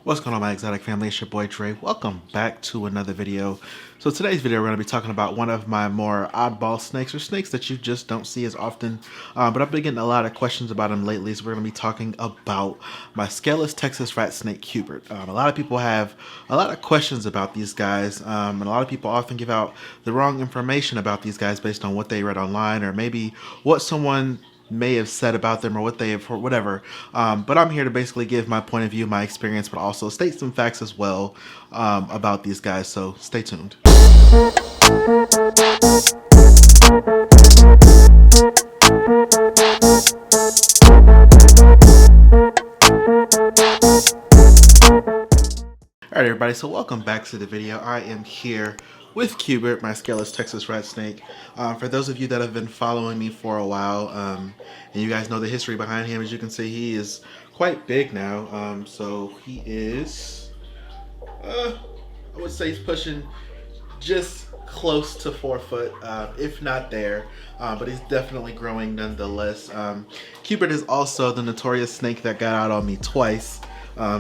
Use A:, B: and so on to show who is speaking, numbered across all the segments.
A: What's going on, my exotic family? It's your boy Dre. Welcome back to another video. So today's video we're going to be talking about one of my more oddball snakes, or snakes that you just don't see as often, but I've been getting a lot of questions about them lately. So we're going to be talking about my scaleless Texas rat snake Cubert. A lot of people have a lot of questions about these guys, and a lot of people often give out the wrong information about these guys based on what they read online, or maybe what someone may have said about them or what they have heard, whatever. But I'm here to basically give my point of view, my experience, but also state some facts as well about these guys. So stay tuned. Alright everybody, so welcome back to the video. I am here with Cubert, my scaleless Texas rat snake. For those of you that have been following me for a while, and you guys know the history behind him, as you can see, he is quite big now. So he is, I would say he's pushing just close to 4 foot, if not there, but he's definitely growing nonetheless. Cubert is also the notorious snake that got out on me twice.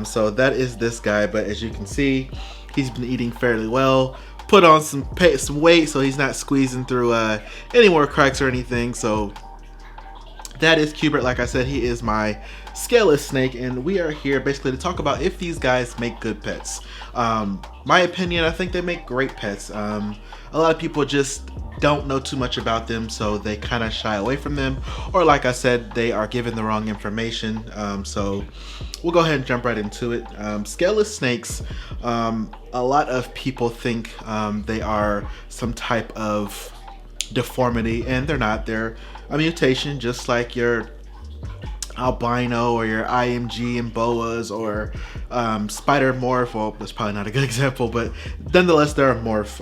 A: So that is this guy, but as you can see, he's been eating fairly well, put on some weight, so he's not squeezing through any more cracks or anything. So that is Cubert. Like I said, he is my scaleless snake, and we are here basically to talk about if these guys make good pets. My opinion, I think they make great pets. A lot of people just don't know too much about them, so they kind of shy away from them, or like I said, they are given the wrong information. So we'll go ahead and jump right into it. Scaleless snakes, a lot of people think they are some type of deformity, and they're not. They're a mutation, just like your albino or your IMG and boas, or spider morph. Well, that's probably not a good example, but nonetheless, they're a morph.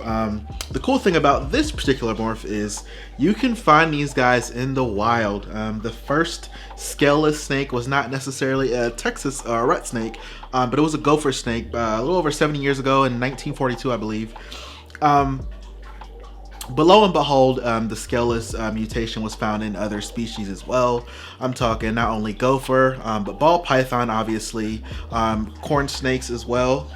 A: The cool thing about this particular morph is you can find these guys in the wild. The first scaleless snake was not necessarily a Texas rat snake, but it was a gopher snake a little over 70 years ago in 1942, I believe. But lo and behold, the scaleless mutation was found in other species as well. I'm talking not only gopher, but ball python, obviously, corn snakes as well.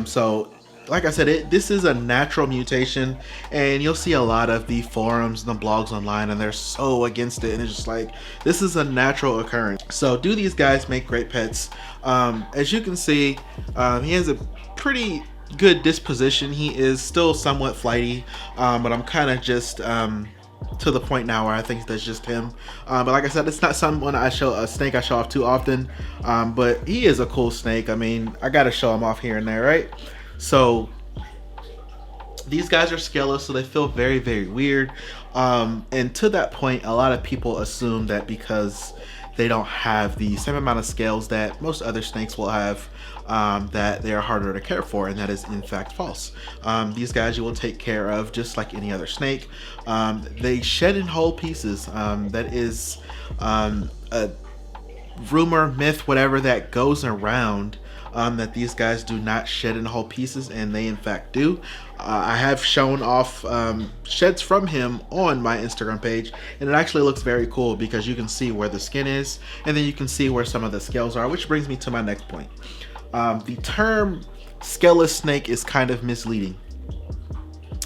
A: So like I said, this is a natural mutation, and you'll see a lot of the forums and the blogs online, and they're so against it, and it's just like, this is a natural occurrence. So do these guys make great pets? As you can see, he has a pretty good disposition. He is still somewhat flighty, but I'm kind of just to the point now where I think that's just him. But like I said, it's not someone a snake I show off too often, but he is a cool snake. I mean, I gotta show him off here and there, right? So these guys are scaleless, so they feel very, very weird, and to that point, a lot of people assume that because they don't have the same amount of scales that most other snakes will have, that they are harder to care for, and that is in fact false. These guys you will take care of just like any other snake. They shed in whole pieces. That is a rumor, myth, whatever that goes around, that these guys do not shed in whole pieces, and they in fact do. I have shown off sheds from him on my Instagram page, and it actually looks very cool because you can see where the skin is, and then you can see where some of the scales are, which brings me to my next point. The term scaleless snake is kind of misleading.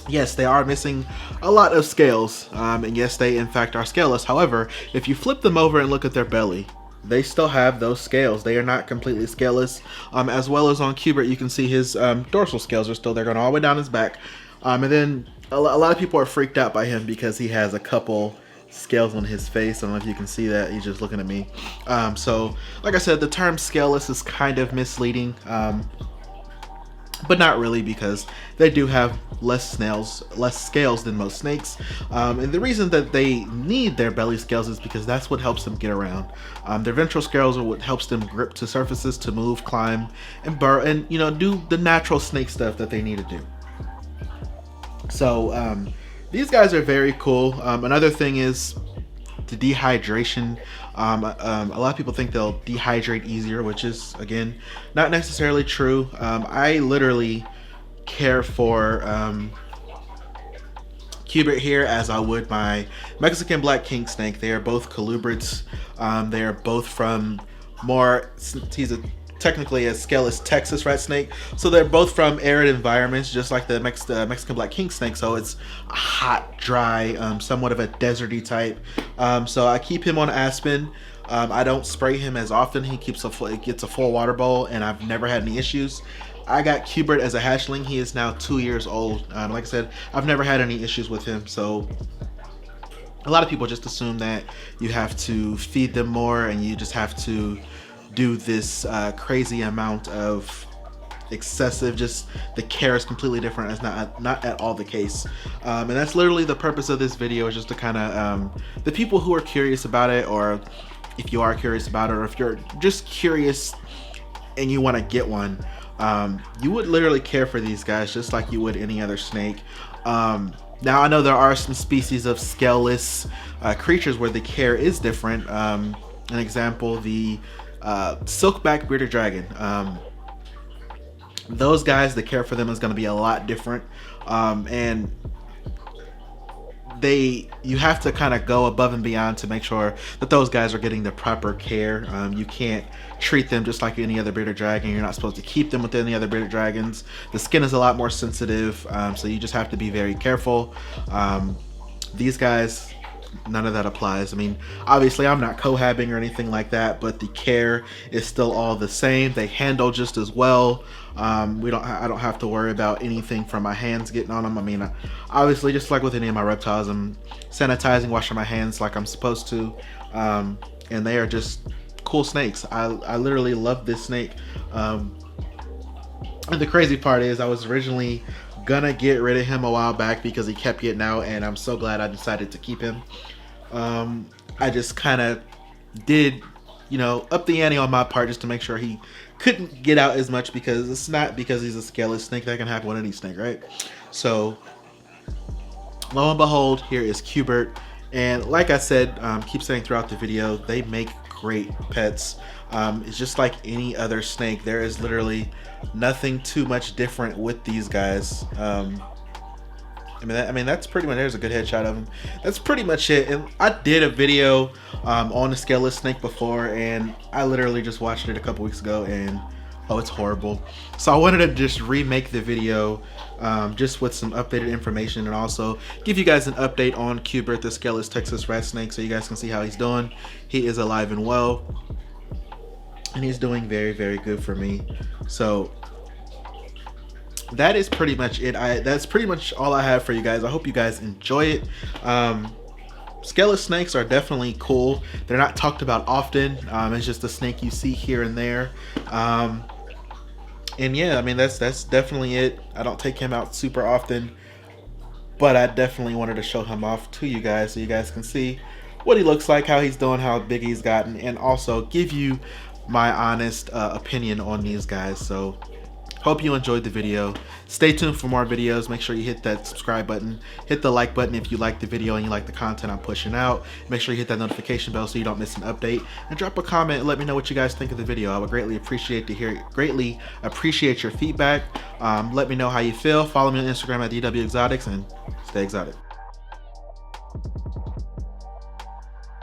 A: Yes, they are missing a lot of scales, and yes, they in fact are scaleless. However, if you flip them over and look at their belly, they still have those scales. They are not completely scaleless. As well as on Cubert, you can see his dorsal scales are still there, going all the way down his back. And then a lot of people are freaked out by him because he has a couple scales on his face. I don't know if you can see that. He's just looking at me. So like I said, the term scaleless is kind of misleading, but not really, because they do have less scales than most snakes, and the reason that they need their belly scales is because that's what helps them get around. Their ventral scales are what helps them grip to surfaces, to move, climb, and burrow, and do the natural snake stuff that they need to do. So these guys are very cool. Another thing is the dehydration. A lot of people think they'll dehydrate easier, which is, again, not necessarily true. I literally care for Cubert here as I would my Mexican black king snake. They are both colubrids. They are both from more, he's a technically a Skelis Texas rat snake. So they're both from arid environments, just like the Mexican black king snake. So it's a hot, dry, somewhat of a deserty type. So I keep him on Aspen. I don't spray him as often. He gets a full water bowl, and I've never had any issues. I got Cubert as a hatchling. He is now 2 years old. Like I said, I've never had any issues with him. So a lot of people just assume that you have to feed them more and you just have to do this crazy amount of excessive, just the care is completely different. It's not at all the case. And that's literally the purpose of this video, is just to kind of the people who are curious about it, or if you are curious about it, or if you're just curious and you want to get one, you would literally care for these guys just like you would any other snake. Now I know there are some species of scaleless creatures where the care is different. An example, the silkback bearded dragon. Those guys, the care for them is going to be a lot different, and you have to kind of go above and beyond to make sure that those guys are getting the proper care. You can't treat them just like any other bearded dragon. You're not supposed to keep them with any other bearded dragons. The skin is a lot more sensitive, so you just have to be very careful. These guys, none of that applies. I mean, obviously I'm not cohabbing or anything like that, but the care is still all the same. They handle just as well. I don't have to worry about anything from my hands getting on them. I mean, obviously, just like with any of my reptiles, I'm sanitizing, washing my hands like I'm supposed to, and they are just cool snakes. I literally love this snake. And the crazy part is, I was originally gonna get rid of him a while back because he kept getting out, and I'm so glad I decided to keep him. I just kind of did, up the ante on my part just to make sure he couldn't get out as much, because it's not because he's a scaleless snake. That can happen with any snake, right? So lo and behold, here is Cubert. And like I said, keep saying throughout the video, they make great pets. It's just like any other snake. There is literally nothing too much different with these guys. I mean, that's pretty much, there's a good headshot of him. That's pretty much it. And I did a video on the scaleless snake before, and I literally just watched it a couple weeks ago, and oh, it's horrible. So I wanted to just remake the video just with some updated information, and also give you guys an update on Cubert, the Skelis Texas rat snake, so you guys can see how he's doing. He is alive and well, and he's doing very, very good for me. So that is pretty much it. That's pretty much all I have for you guys. I hope you guys enjoy it. Skelis snakes are definitely cool. They're not talked about often. It's just a snake you see here and there. And yeah, I mean, that's definitely it. I don't take him out super often, but I definitely wanted to show him off to you guys so you guys can see what he looks like, how he's doing, how big he's gotten, and also give you my honest opinion on these guys. So hope you enjoyed the video. Stay tuned for more videos. Make sure you hit that subscribe button, hit the like button if you like the video and you like the content I'm pushing out. Make sure you hit that notification bell so you don't miss an update, and drop a comment and let me know what you guys think of the video. I would greatly appreciate your feedback. Let me know how you feel. Follow me on Instagram at DW Exotics, and stay exotic.